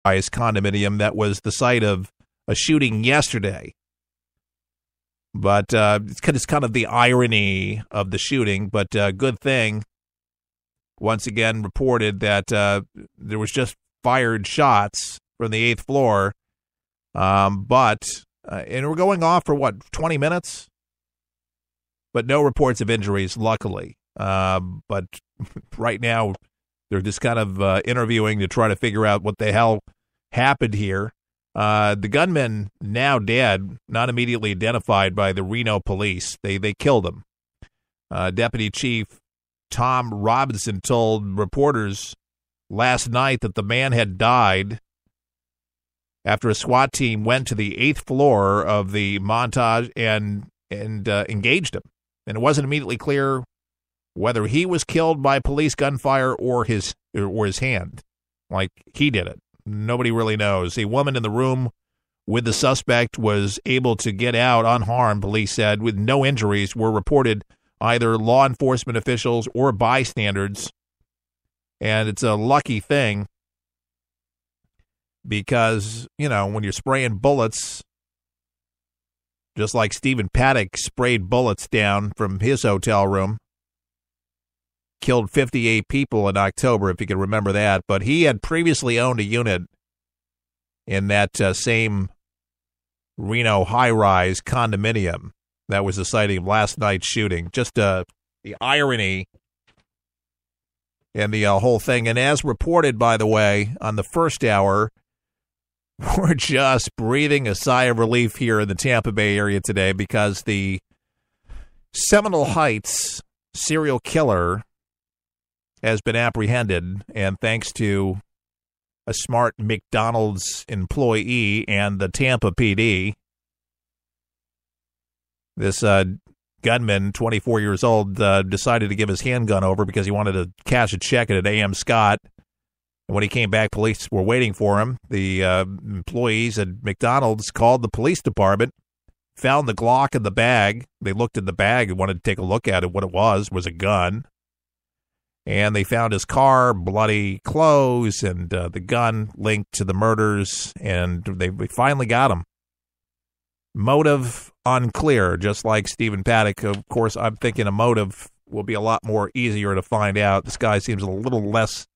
high-rise condominium that was the site of a shooting yesterday. But it's kind of the irony of the shooting, but good thing, once again reported that there was just fired shots from the 8th floor, and we're going off for, 20 minutes? But no reports of injuries, luckily. But right now, they're just kind of interviewing to try to figure out what the hell happened here. The gunman, now dead, not immediately identified by the Reno police. They killed him. Deputy Chief Tom Robinson told reporters last night that the man had died after a SWAT team went to the 8th floor of the Montage and engaged him. And it wasn't immediately clear whether he was killed by police gunfire or his hand, like he did it. Nobody really knows. A woman in the room with the suspect was able to get out unharmed, police said, with no injuries were reported either law enforcement officials or bystanders. And it's a lucky thing because, when you're spraying bullets, just like Stephen Paddock sprayed bullets down from his hotel room, killed 58 people in October, if you can remember that. But he had previously owned a unit in that same Reno high-rise condominium that was the siting of last night's shooting. Just the irony and the whole thing. And as reported, by the way, on the first hour, we're just breathing a sigh of relief here in the Tampa Bay area today because the Seminole Heights serial killer has been apprehended, and thanks to a smart McDonald's employee and the Tampa PD, this gunman, 24 years old, decided to give his handgun over because he wanted to cash a check at an A.M. Scott. And when he came back, police were waiting for him. The employees at McDonald's called the police department, found the Glock in the bag. They looked at the bag and wanted to take a look at it. What it was a gun. And they found his car, bloody clothes, and the gun linked to the murders. And they finally got him. Motive unclear, just like Stephen Paddock. Of course, I'm thinking a motive will be a lot more easier to find out. This guy seems a little less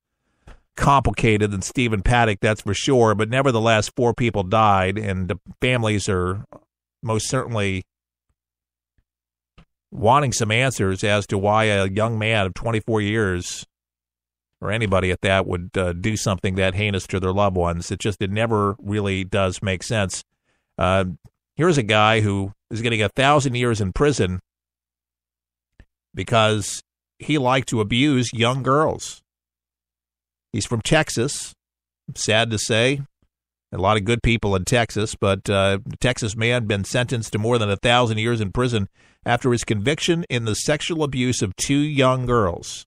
complicated than Stephen Paddock, that's for sure. But nevertheless, 4 people died, and the families are most certainly wanting some answers as to why a young man of 24 years, or anybody at that, would do something that heinous to their loved ones. It never really does make sense. Here's a guy who is getting 1,000 years in prison because he liked to abuse young girls. He's from Texas. Sad to say. A lot of good people in Texas, but a Texas man been sentenced to more than 1,000 years in prison after his conviction in the sexual abuse of 2 young girls.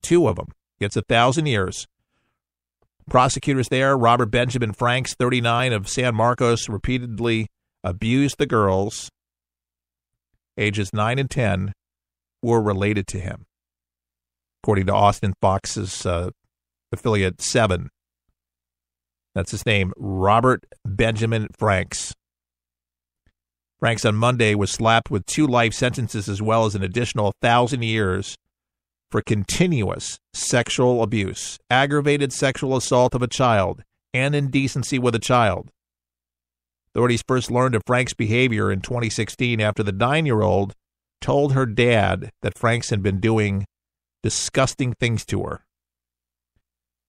2 of them. Gets 1,000 years. Prosecutors there, Robert Benjamin Franks, 39, of San Marcos, repeatedly abused the girls, ages 9 and 10, who were related to him, according to Austin Fox's affiliate 7. That's his name, Robert Benjamin Franks. Franks on Monday was slapped with 2 life sentences as well as an additional 1,000 years for continuous sexual abuse, aggravated sexual assault of a child, and indecency with a child. Authorities first learned of Frank's behavior in 2016 after the 9-year-old told her dad that Franks had been doing disgusting things to her.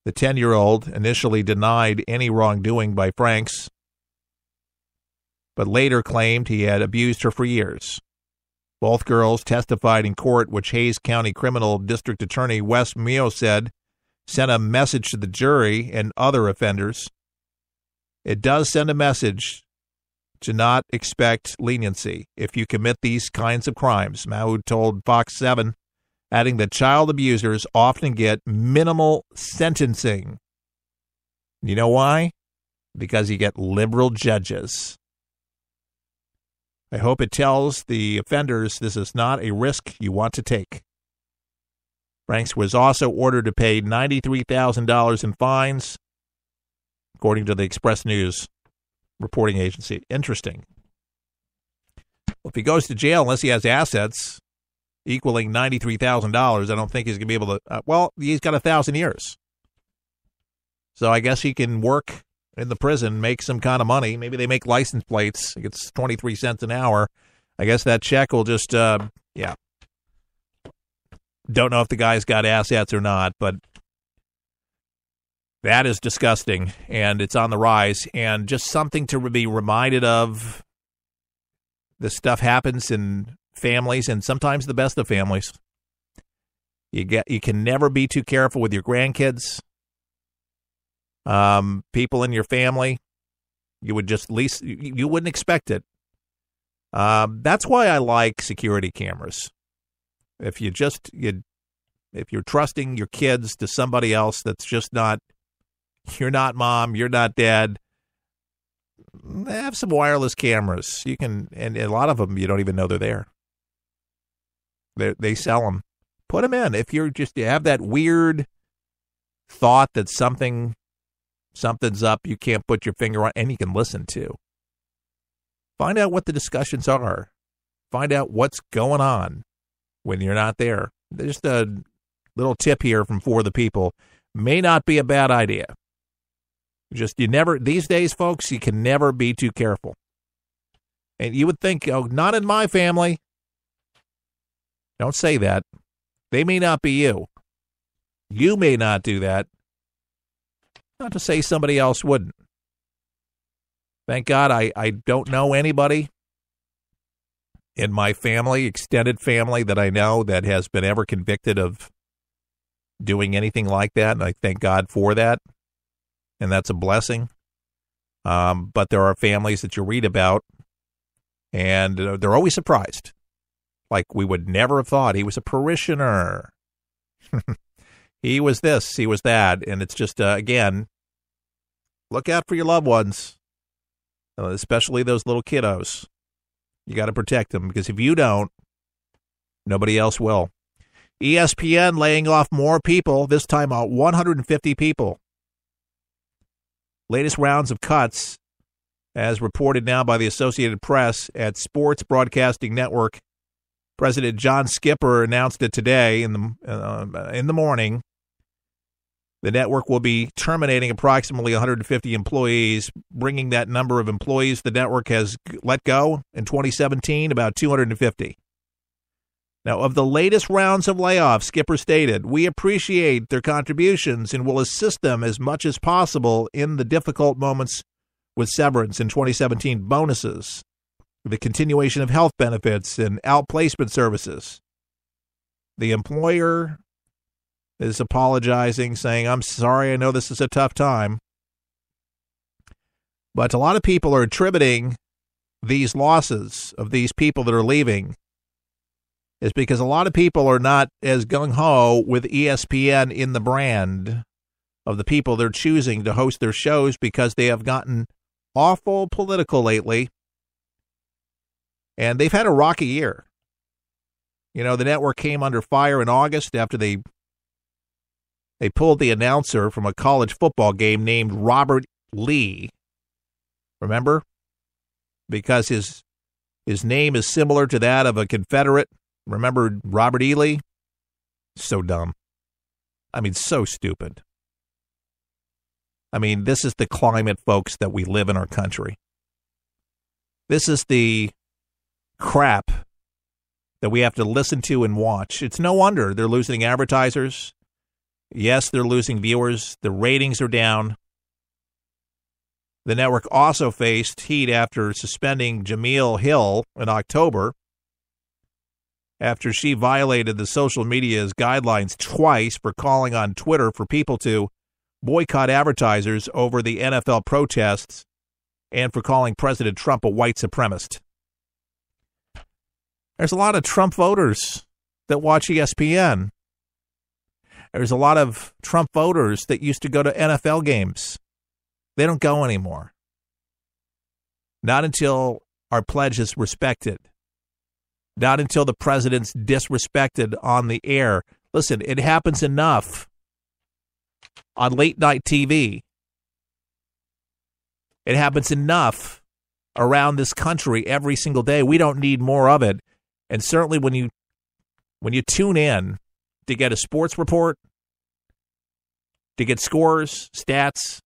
The 10-year-old initially denied any wrongdoing by Franks, but later claimed he had abused her for years. Both girls testified in court, which Hays County Criminal District Attorney Wes Mio said sent a message to the jury and other offenders. It does send a message to not expect leniency if you commit these kinds of crimes, Mahood told Fox 7, adding that child abusers often get minimal sentencing. You know why? Because you get liberal judges. I hope it tells the offenders this is not a risk you want to take. Franks was also ordered to pay $93,000 in fines according to the Express News reporting agency. Interesting. Well, if he goes to jail, unless he has assets equaling $93,000, I don't think he's going to be able to. He's got 1,000 years. So I guess he can work in the prison, make some kind of money. Maybe they make license plates. It gets 23 cents an hour. I guess that check will just, Don't know if the guy's got assets or not, but that is disgusting, and it's on the rise, and just something to be reminded of. This stuff happens in families, and sometimes the best of families. You can never be too careful with your grandkids. People in your family, you would just least you wouldn't expect it. That's why I like security cameras. If you're trusting your kids to somebody else that's just not, you're not mom, you're not dad, have some wireless cameras. You can, and a lot of them you don't even know they're there. They sell them. Put them in. If you have that weird thought that something's up, you can't put your finger on, and you can listen to. Find out what the discussions are. Find out what's going on when you're not there. Just a little tip here from For the People. May not be a bad idea. These days, folks, you can never be too careful. And you would think, not in my family. Don't say that. They may not be you. You may not do that. Not to say somebody else wouldn't. Thank God I don't know anybody in my family, extended family, that I know that has been ever convicted of doing anything like that, and I thank God for that. And that's a blessing. But there are families that you read about, and they're always surprised. Like, we would never have thought he was a parishioner. He was this, he was that. And it's just, again, look out for your loved ones, especially those little kiddos. You got to protect them, because if you don't, nobody else will. ESPN laying off more people, this time 150 people. Latest rounds of cuts, as reported now by the Associated Press at Sports Broadcasting Network. President John Skipper announced it today in the morning. The network will be terminating approximately 150 employees, bringing that number of employees the network has let go in 2017 about 250. Now, of the latest rounds of layoffs, Skipper stated, "We appreciate their contributions and will assist them as much as possible in the difficult moments with severance in 2017 bonuses, the continuation of health benefits, and outplacement services." The employer is apologizing, saying, "I'm sorry, I know this is a tough time." But a lot of people are attributing these losses of these people that are leaving is because a lot of people are not as gung-ho with ESPN in the brand of the people they're choosing to host their shows, because they have gotten awful political lately, and they've had a rocky year. You know, the network came under fire in August after they pulled the announcer from a college football game named Robert Lee. Remember? Because his name is similar to that of a Confederate. Remember Robert E. Lee? So dumb. I mean, so stupid. I mean, this is the climate, folks, that we live in our country. This is the crap that we have to listen to and watch. It's no wonder they're losing advertisers. Yes, they're losing viewers. The ratings are down. The network also faced heat after suspending Jameel Hill in October after she violated the social media's guidelines twice for calling on Twitter for people to boycott advertisers over the NFL protests and for calling President Trump a white supremacist. There's a lot of Trump voters that watch ESPN. There's a lot of Trump voters that used to go to NFL games. They don't go anymore. Not until our pledge is respected. Not until the president's disrespected on the air. Listen, it happens enough on late night TV. It happens enough around this country every single day. We don't need more of it. And certainly when you tune in to get a sports report, to get scores, stats,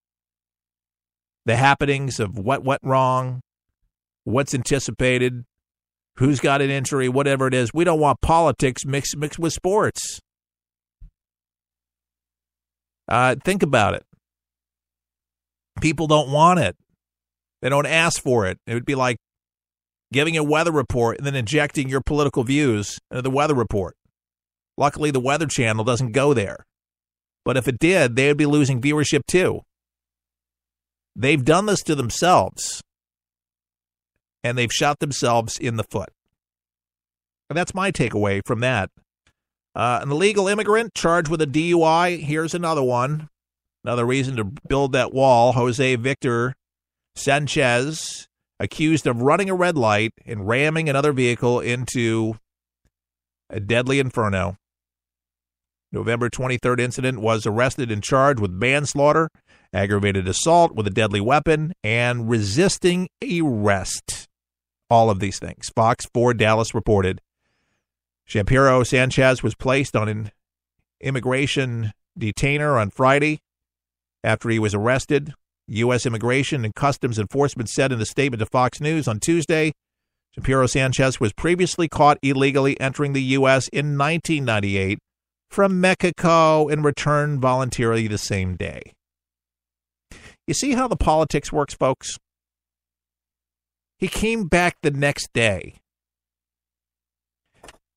the happenings of what went wrong, what's anticipated, who's got an injury, whatever it is, we don't want politics mixed with sports. Think about it. People don't want it. They don't ask for it. It would be like giving a weather report and then injecting your political views into the weather report. Luckily, the Weather Channel doesn't go there. But if it did, they would be losing viewership too. They've done this to themselves, and they've shot themselves in the foot. And that's my takeaway from that. An illegal immigrant charged with a DUI. Here's another one. Another reason to build that wall. Jose Victor Sanchez, accused of running a red light and ramming another vehicle into a deadly inferno. November 23rd incident, was arrested and charged with manslaughter, aggravated assault with a deadly weapon, and resisting arrest. All of these things. Fox 4 Dallas reported. Shapiro Sanchez was placed on an immigration detainer on Friday after he was arrested. U.S. Immigration and Customs Enforcement said in a statement to Fox News on Tuesday, Shapiro Sanchez was previously caught illegally entering the U.S. in 1998 from Mexico and returned voluntarily the same day. You see how the politics works, folks? He came back the next day.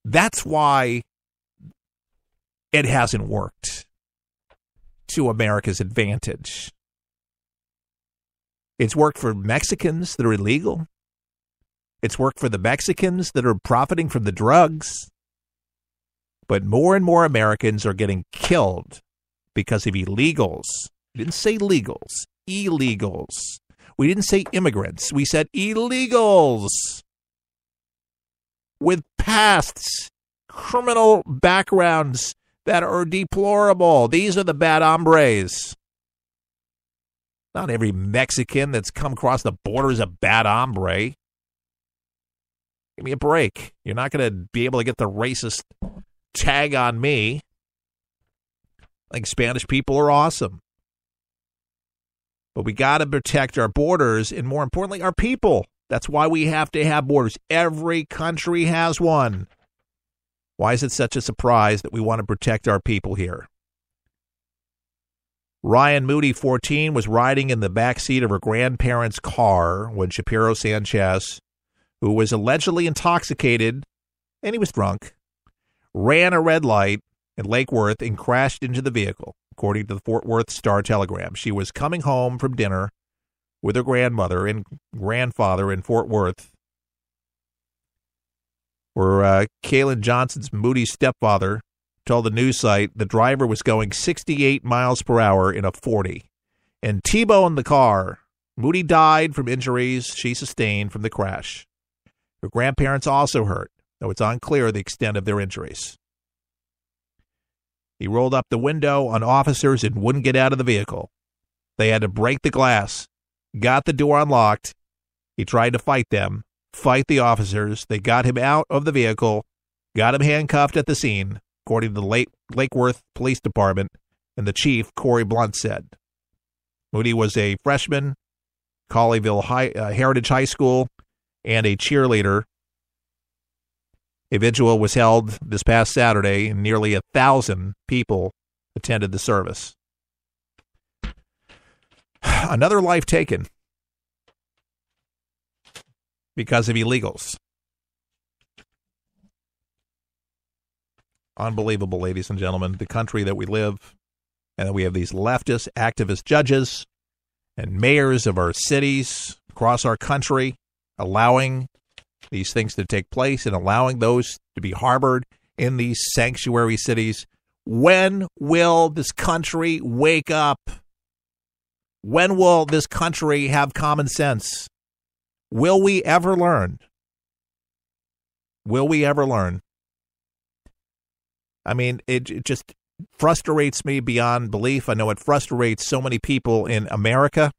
That's why it hasn't worked to America's advantage. It's worked for Mexicans that are illegal. It's worked for the Mexicans that are profiting from the drugs. But more and more Americans are getting killed because of illegals. We didn't say legals, illegals. We didn't say immigrants. We said illegals with pasts, criminal backgrounds that are deplorable. These are the bad hombres. Not every Mexican that's come across the border is a bad hombre. Give me a break. You're not going to be able to get the racist tag on me. I think Spanish people are awesome. But we got to protect our borders and, more importantly, our people. That's why we have to have borders. Every country has one. Why is it such a surprise that we want to protect our people here? Ryan Moody, 14, was riding in the back seat of her grandparents' car when Shapiro Sanchez, who was allegedly intoxicated, and he was drunk, ran a red light in Lake Worth and crashed into the vehicle, according to the Fort Worth Star-Telegram. She was coming home from dinner with her grandmother and grandfather in Fort Worth, where Kalen Johnson's Moody's stepfather told the news site the driver was going 68 miles per hour in a 40 and T-boned the car. Moody died from injuries she sustained from the crash. Her grandparents also hurt, though it's unclear the extent of their injuries. He rolled up the window on officers and wouldn't get out of the vehicle. They had to break the glass, got the door unlocked. He tried to fight them, fight the officers. They got him out of the vehicle, got him handcuffed at the scene, according to the Lake Worth Police Department, and the chief, Corey Blunt, said. Moody was a freshman, Colleyville Heritage High School, and a cheerleader. A vigil was held this past Saturday, and nearly 1,000 people attended the service. Another life taken because of illegals. Unbelievable, ladies and gentlemen, the country that we live, and that we have these leftist, activist judges and mayors of our cities across our country allowing these things to take place and allowing those to be harbored in these sanctuary cities. When will this country wake up? When will this country have common sense? Will we ever learn? Will we ever learn? I mean, it just frustrates me beyond belief. I know it frustrates so many people in America.